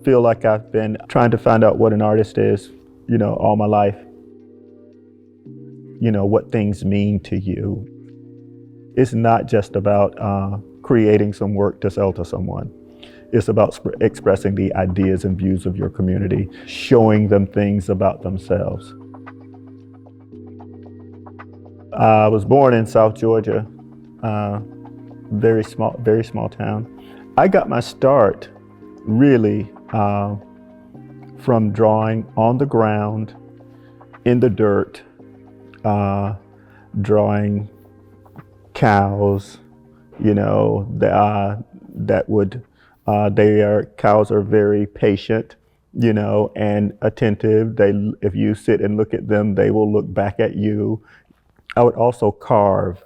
Feel like I've been trying to find out what an artist is, all my life. What things mean to you. It's not just about creating some work to sell to someone. It's about expressing the ideas and views of your community, showing them things about themselves. I was born in South Georgia, very small town. I got my start really from drawing on the ground, in the dirt, drawing cows, cows are very patient, and attentive. If you sit and look at them, they will look back at you. I would also carve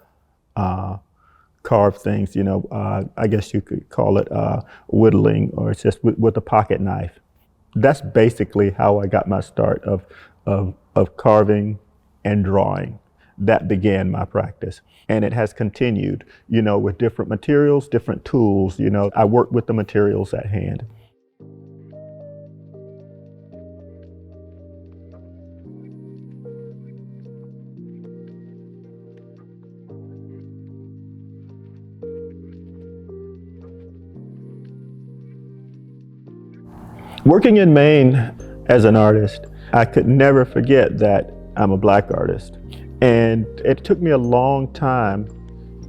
things, I guess you could call it whittling, or it's just with a pocket knife. That's basically how I got my start of carving and drawing. That began my practice. And it has continued, with different materials, different tools. I work with the materials at hand. Working in Maine as an artist, I could never forget that I'm a Black artist. And it took me a long time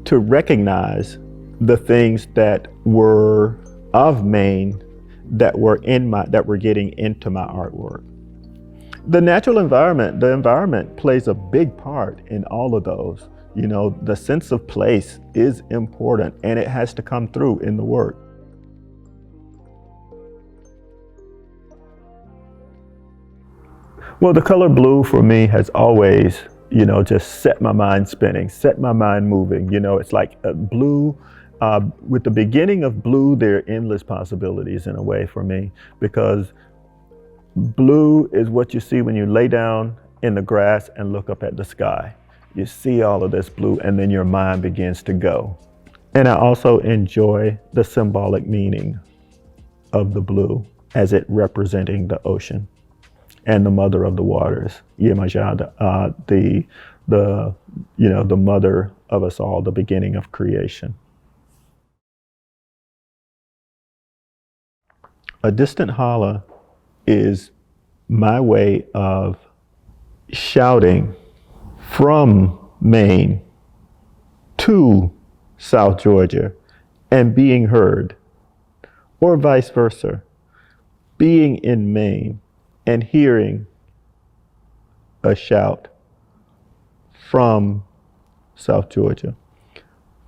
to recognize the things that were of Maine that were getting into my artwork. The natural environment, the environment plays a big part in all of those. The sense of place is important, and it has to come through in the work. Well, the color blue for me has always, just set my mind spinning, set my mind moving. It's like blue, with the beginning of blue, there are endless possibilities in a way for me, because blue is what you see when you lay down in the grass and look up at the sky. You see all of this blue, and then your mind begins to go. And I also enjoy the symbolic meaning of the blue as it representing the ocean and the mother of the waters, Yemaya, the mother of us all, the beginning of creation. A distant holler is my way of shouting from Maine to South Georgia and being heard, or vice versa, being in Maine and hearing a shout from South Georgia,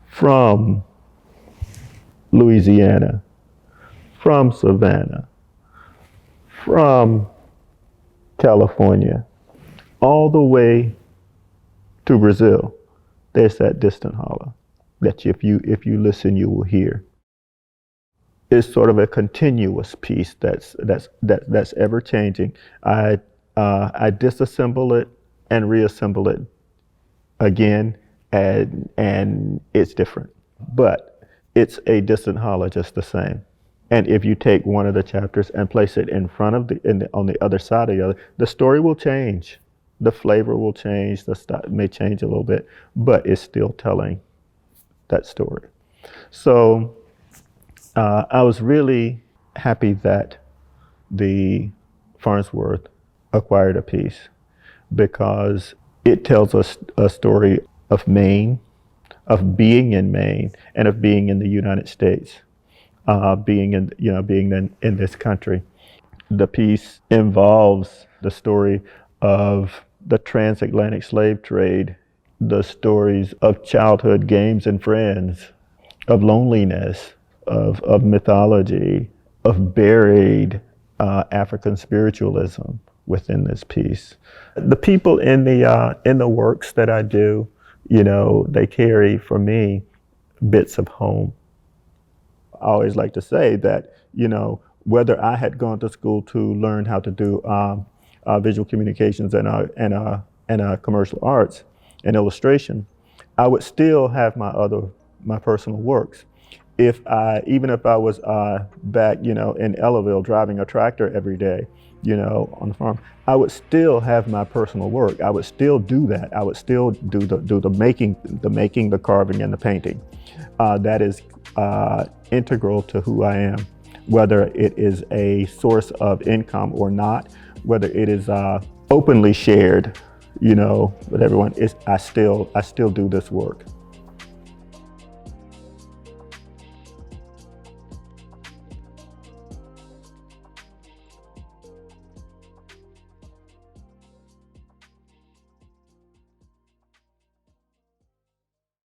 from Louisiana, from Savannah, from California, all the way to Brazil. There's that distant holler that if you listen, you will hear. It's sort of a continuous piece that's ever changing. I disassemble it and reassemble it again, and it's different, but it's a distant holler just the same. And if you take one of the chapters and place it in front of on the other side of the other, the story will change, the flavor will change, the style may change a little bit, but it's still telling that story. So I was really happy that the Farnsworth acquired a piece, because it tells us a story of Maine, of being in Maine, and of being in the United States, being in this country. The piece involves the story of the transatlantic slave trade, the stories of childhood games and friends, of loneliness, of mythology, of buried African spiritualism within this piece. The people in the works that I do, they carry for me bits of home. I always like to say that, whether I had gone to school to learn how to do visual communications and commercial arts and illustration, I would still have my personal works. Even if I was back, in Ellaville driving a tractor every day, on the farm, I would still have my personal work. I would still do that. I would still do the making, the carving, and the painting. That is integral to who I am, whether it is a source of income or not, whether it is openly shared, with everyone. I still do this work.